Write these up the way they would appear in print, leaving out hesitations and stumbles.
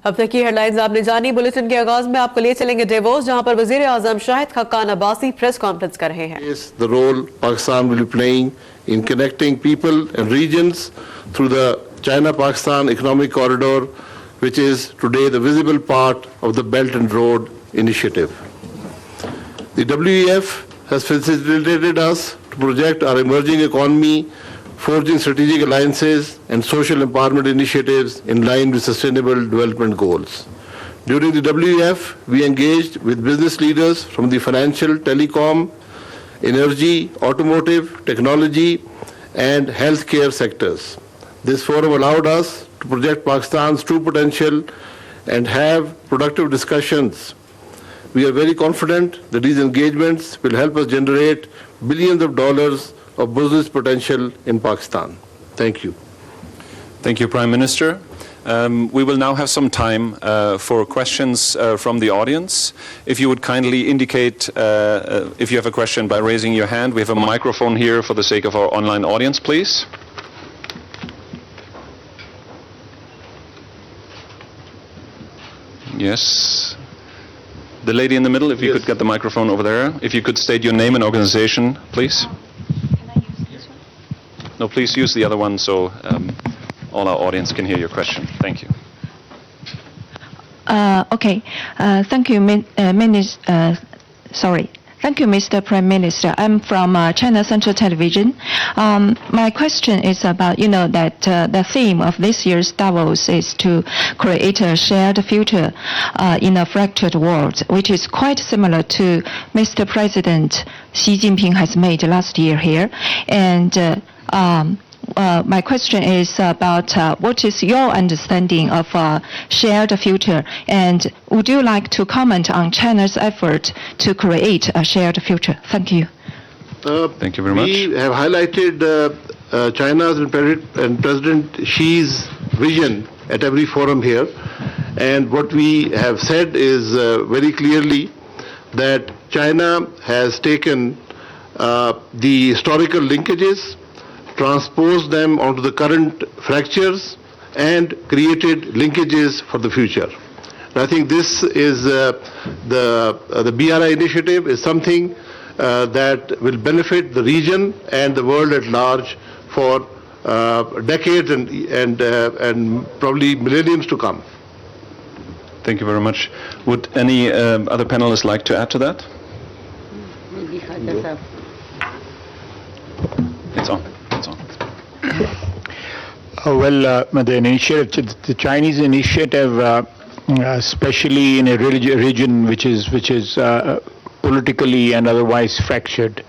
अब तक की हेडलाइंस आपने जानी। बुलेटिन के आगाज में आपको ले चलेंगे डेवोस, जहां पर वजीर आजम शाहिद खक्कान अब्बासी प्रेस कॉन्फ्रेंस कर रहे हैं। The role Pakistan will be playing in connecting people and regions through the China-Pakistan economic corridor, which is today the visible part of the Belt and Road Initiative. The WEF has facilitated us to project our emerging economy, forging strategic alliances and social empowerment initiatives in line with sustainable development goals. During the WEF, we engaged with business leaders from the financial, telecom, energy, automotive, technology, and healthcare sectors. This forum allowed us to project Pakistan's true potential and have productive discussions. We are very confident that these engagements will help us generate billions of dollars of business potential in Pakistan. Thank you. Thank you, Prime Minister. We will now have some time for questions from the audience. If you would kindly indicate if you have a question by raising your hand. We have a microphone here for the sake of our online audience, please. Yes. The lady in the middle, if you could get the microphone over there. If you could state your name and organization, please. No, please use the other one so all our audience can hear your question. Thank you. Okay. Thank you, Thank you, Mr. Prime Minister. I'm from China Central Television. My question is about, that the theme of this year's Davos is to create a shared future in a fractured world, which is quite similar to Mr. President Xi Jinping has made last year here. And my question is about what is your understanding of shared future, and would you like to comment on China's effort to create a shared future? Thank you. Thank you very much. We have highlighted China's and President Xi's vision at every forum here, and what we have said is very clearly that China has taken the historical linkages, transposed them onto the current fractures, and created linkages for the future. And I think this is the BRI initiative is something that will benefit the region and the world at large for decades and probably millenniums to come. Thank you very much. Would any other panelists like to add to that? It's on. The initiative, the Chinese initiative, especially in a region which is politically and otherwise fractured,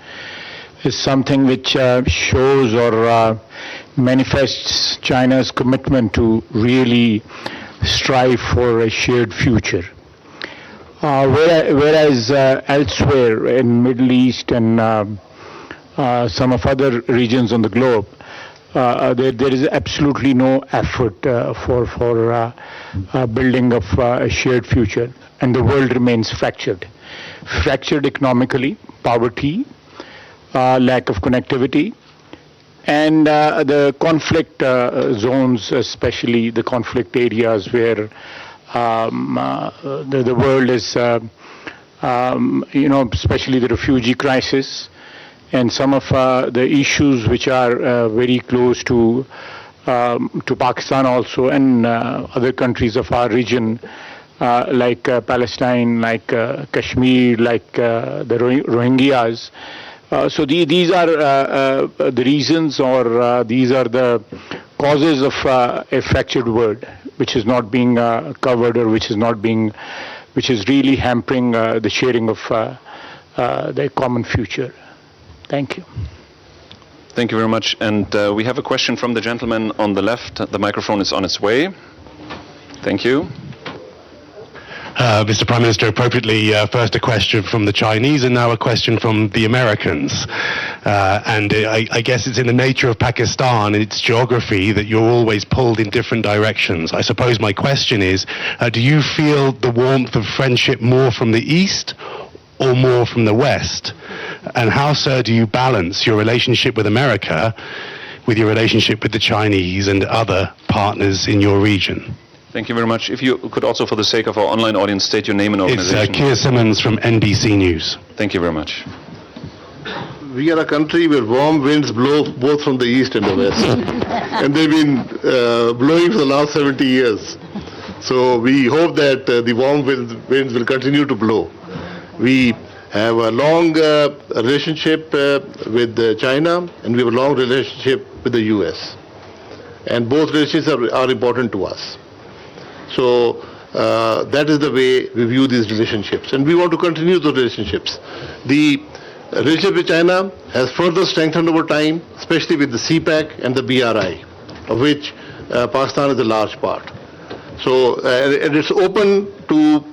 is something which shows or manifests China's commitment to really strive for a shared future. Whereas elsewhere in Middle East and some of other regions on the globe, there is absolutely no effort for building of a shared future, and the world remains fractured economically, poverty, lack of connectivity, and the conflict zones, especially the conflict areas where the world is, especially the refugee crisis, and some of the issues which are very close to Pakistan also, and other countries of our region, like Palestine, like Kashmir, like the Rohingyas. So these are the reasons, or these are the causes of a fractured world, which is not being covered, or which is really hampering the sharing of the common future. Thank you. Thank you very much. And we have a question from the gentleman on the left. The microphone is on its way. Thank you. Mr. Prime Minister, appropriately, first a question from the Chinese and now a question from the Americans. And I guess it's in the nature of Pakistan and its geography that you're always pulled in different directions. I suppose my question is, do you feel the warmth of friendship more from the East or more from the West? And how, sir, do you balance your relationship with America with your relationship with the Chinese and other partners in your region? Thank you very much. If you could also, for the sake of our online audience, state your name and It's organization. Keir Simmons from NBC News. Thank you very much. We are a country where warm winds blow both from the east and the west. And they've been blowing for the last 70 years. So we hope that the warm winds will continue to blow. We have a long relationship with China, and we have a long relationship with the US. And both relationships are important to us. So that is the way we view these relationships. And we want to continue those relationships. The relationship with China has further strengthened over time, especially with the CPEC and the BRI, of which Pakistan is a large part. So and it's open to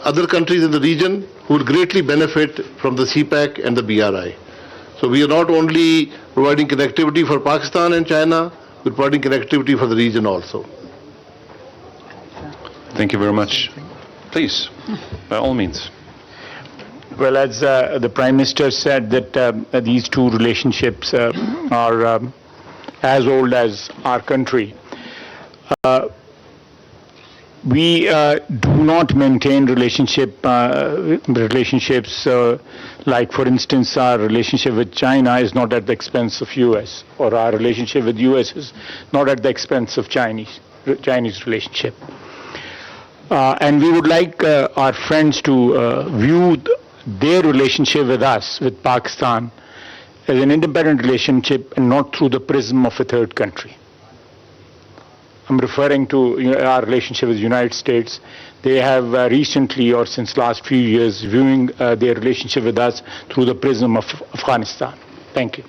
other countries in the region who will greatly benefit from the CPEC and the BRI. So we are not only providing connectivity for Pakistan and China, we're providing connectivity for the region also. Thank you very much. Please, by all means. Well, as the Prime Minister said, that these two relationships are as old as our country. We do not maintain relationships like, for instance, our relationship with China is not at the expense of US, or our relationship with US is not at the expense of Chinese relationship. And we would like our friends to view their relationship with us, with Pakistan, as an independent relationship and not through the prism of a third country. I'm referring to our relationship with the United States. They have recently, or since last few years, viewing their relationship with us through the prism of Afghanistan. Thank you.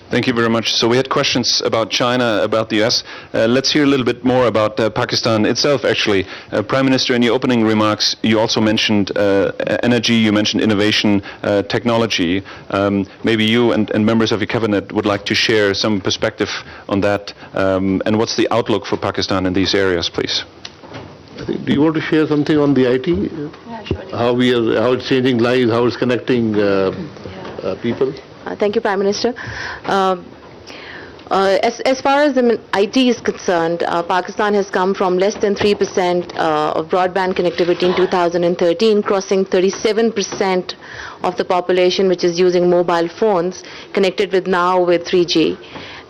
Thank you very much. So we had questions about China, about the US. Let's hear a little bit more about Pakistan itself, actually. Prime Minister, in your opening remarks, you also mentioned energy, you mentioned innovation, technology. Maybe you and members of your cabinet would like to share some perspective on that. And what's the outlook for Pakistan in these areas, please? Do you want to share something on the IT? Yeah, sure. How it's changing lives, how it's connecting people? Thank you, Prime Minister. As far as the IT is concerned, Pakistan has come from less than 3% of broadband connectivity in 2013, crossing 37% of the population which is using mobile phones, connected with now with 3G.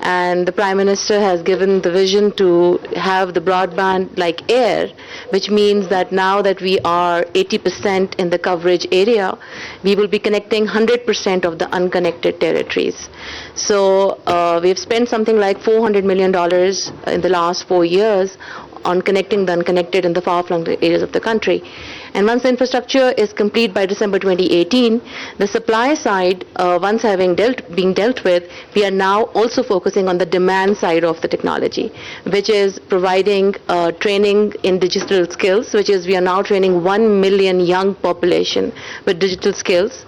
And the Prime Minister has given the vision to have the broadband like air, which means that now that we are 80% in the coverage area, we will be connecting 100% of the unconnected territories. So we've spent something like $400 million in the last 4 years on connecting the unconnected in the far-flung areas of the country. And once the infrastructure is complete by December 2018, the supply side, once having being dealt with, we are now also focusing on the demand side of the technology, which is providing training in digital skills, which is we are now training 1 million young population with digital skills,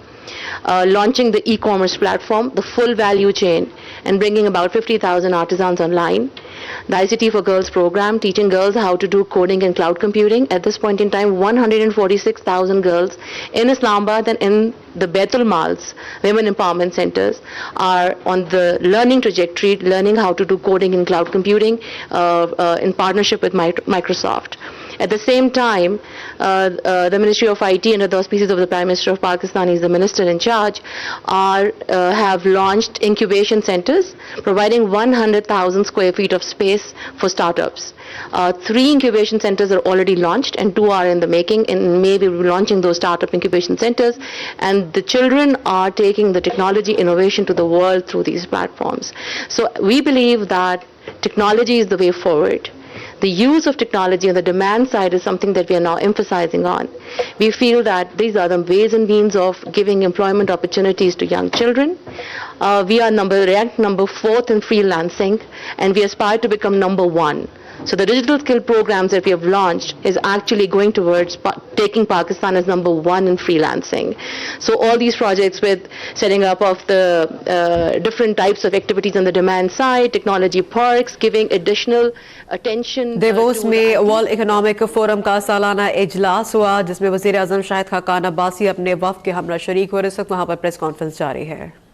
launching the e-commerce platform, the full value chain, and bringing about 50,000 artisans online. The ICT for Girls program, teaching girls how to do coding and cloud computing. At this point in time, 146,000 girls in Islamabad and in the Baitul Mal's women empowerment centers are on the learning trajectory, learning how to do coding and cloud computing in partnership with Microsoft. At the same time, the Ministry of IT, under the auspices of the Prime Minister of Pakistan, is the minister in charge, have launched incubation centers, providing 100,000 square feet of space for startups. 3 incubation centers are already launched, and 2 are in the making. In May, we will be launching those startup incubation centers, and the children are taking the technology innovation to the world through these platforms. So we believe that technology is the way forward. The use of technology on the demand side is something that we are now emphasizing on. We feel that these are the ways and means of giving employment opportunities to young children. We are ranked number 4th in freelancing, and we aspire to become number 1. So the digital skill programs that we have launched is actually going towards taking Pakistan as number 1 in freelancing. So all these projects with setting up of the different types of activities on the demand side, technology parks, giving additional attention. Davos में world economic forum का सालाना इजलास हुआ, जिसमें वज़ीर आज़म शाहिद खाकान अब्बासी अपने वफ़द के हमरा शरीक हुए। इस वक्त वहाँ पर प्रेस कॉन्फ्रेंस जारी है।